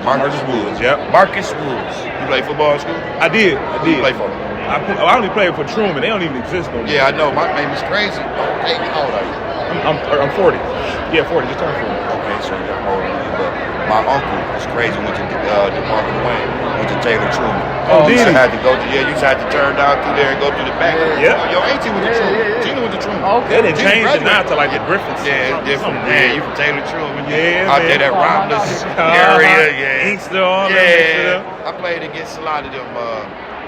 Marcus Woods. Yep. Marcus Woods. You played football in school? I did. Who you play for? I only played for Truman. They don't even exist no more. Yeah, I know. My name is crazy. Hey, how old are you? I'm 40. Yeah, 40. Just turned 40. Okay, so you're older than me, but my uncle is crazy. Went to Department Wayne. Went to Taylor Truman. Oh, did he? Had to go to you just had to turn down through there and go through the back. Yeah. Yo, auntie went to Truman. Gina went to Truman. Okay. They didn't change it now to like the Griffins. Yeah, it's different. Yeah, you from Taylor Truman. Yeah, out there, that Romulus area. Yeah. Inkster, all that. Yeah. I played against a lot of them.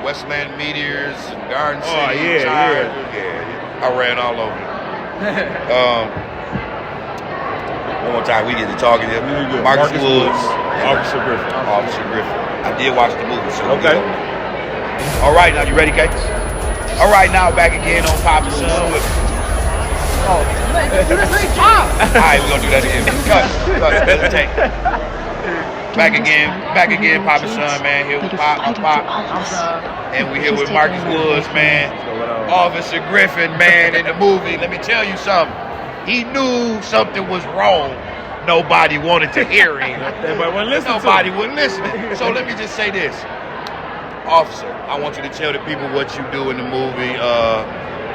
Westland Meteors, Garden City, Chargers. Yeah. I ran all over them. One more time, we get to talking. Marcus Woods, Officer Griffin. Officer Griffin. I did watch the movie, so okay. All right, now you ready, Kate? All right, now back again on Pop and Son. Oh, all right, we're gonna do that again. Cut. Let's take. Back again, Pop and Son, man. Here with Pop, and we here with Marcus Woods, man. Officer Griffin, man, in the movie. Let me tell you something. He knew something was wrong. Nobody wanted to hear him. Nobody wouldn't listen. So let me just say this. Officer, I want you to tell the people what you do in the movie,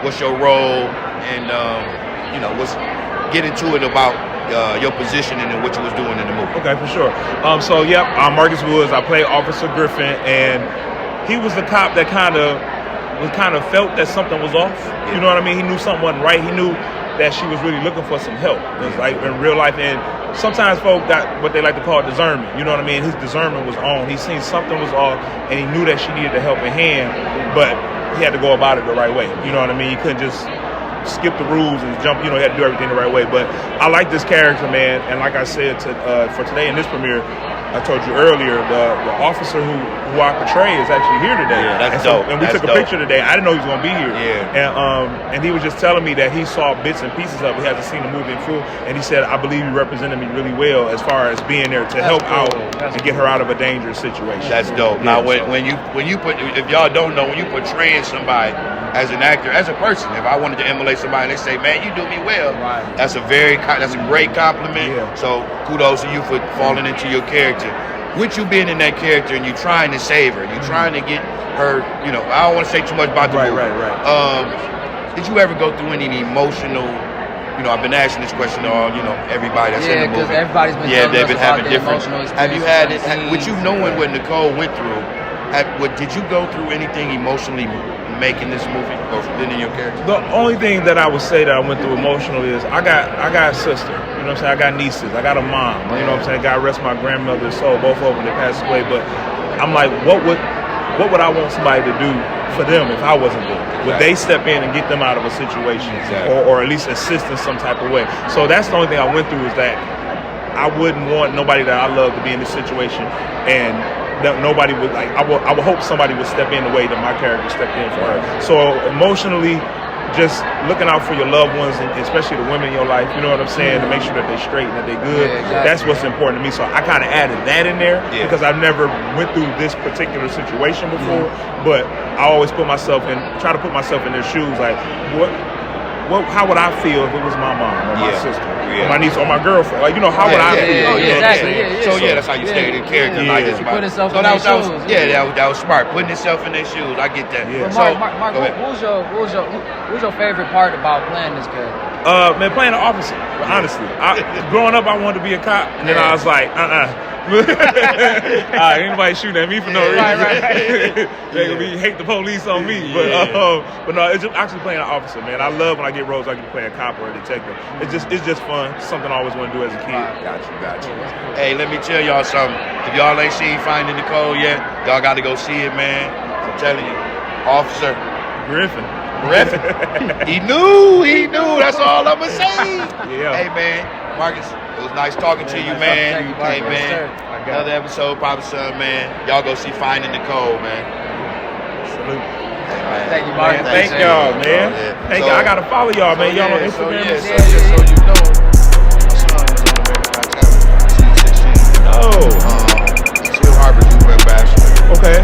what's your role, and get into it about your position and what you was doing in the movie. Okay, for sure. So yep, I'm Marcus Woods. I play Officer Griffin, and he was the cop that kind of felt that something was off. You know what I mean? He knew something wasn't right. He knew that she was really looking for some help. It's like in real life, and sometimes folk got what they like to call discernment. You know what I mean? His discernment was on. He seen something was off, and he knew that she needed a helping hand, but he had to go about it the right way. You know what I mean? He couldn't just skip the rules and jump. You know, he had to do everything the right way. But I like this character, man. And like I said for today in this premiere, I told you earlier, the officer who I portray is actually here today. Yeah, that's dope. And we took a picture today. I didn't know he was going to be here. Yeah. And he was just telling me that he saw bits and pieces of it. He hasn't seen the movie in full. And he said, I believe you represented me really well as far as being there to help out and get her out of a dangerous situation. That's dope. Yeah, now, when you put, if y'all don't know, when you portraying somebody as an actor, as a person, if I wanted to emulate somebody and they say, man, you do me well, that's a great compliment. Yeah. So kudos to you for falling into your character. With you being in that character and you trying to save her, you trying to get her, I don't want to say too much about the movie. Right. Did you ever go through any emotional, I've been asking this question to all, everybody that's in the movie. Yeah, because everybody's been they've been having different. Have you had it, scenes, with you knowing what Nicole went through, did you go through anything emotionally making this movie or been in your character? The only thing that I would say that I went through emotionally is I got a sister, you know what I'm saying? I got nieces, I got a mom, you know what I'm saying? God rest my grandmother's soul, both of them, they passed away, but I'm like, what would I want somebody to do for them if I wasn't there? Would they step in and get them out of a situation or at least assist in some type of way? So that's the only thing I went through is that I wouldn't want nobody that I love to be in this situation, and that nobody would I would hope somebody would step in the way that my character stepped in for her. So emotionally, just looking out for your loved ones, and especially the women in your life, you know what I'm saying, to make sure that they're straight and that they're good. Yeah, exactly. That's what's important to me. So I kind of added that in there because I've never went through this particular situation before, but I always try to put myself in their shoes. Like, how would I feel if it was my mom or my sister or my niece or my girlfriend? Like, how would I feel? Exactly. So that's how you stayed in character. Yeah. Like this. Put himself in their shoes. That was smart. Putting himself in their shoes. I get that. Yeah. So, Mark, what was your favorite part about playing this character? Man, playing an officer. Honestly, growing up, I wanted to be a cop, and then I was like, anybody shooting at me for no reason. They hate the police on me, but no, it's just actually playing an officer, man. I love when I get roles I get to play a cop or a detective. It's just fun. It's something I always want to do as a kid. Got you. Hey, let me tell y'all something. If y'all ain't seen Finding Nicole yet, y'all got to go see it, man. I'm telling you, Officer Griffin. He knew. That's all I'm gonna say. Yeah. Hey, man, Marcus, it was nice talking to you, man. Hey, man, another episode, Papa Son, man. Y'all go see Finding Nicole, man. Salute. Hey, man. Thank you, Mark. Thank y'all, man. Thank y'all. I gotta follow y'all, man. Y'all on Instagram. So you know, my son was on American Got Talent, 2016. Oh. Still Harvard Youth Ambassador. Okay.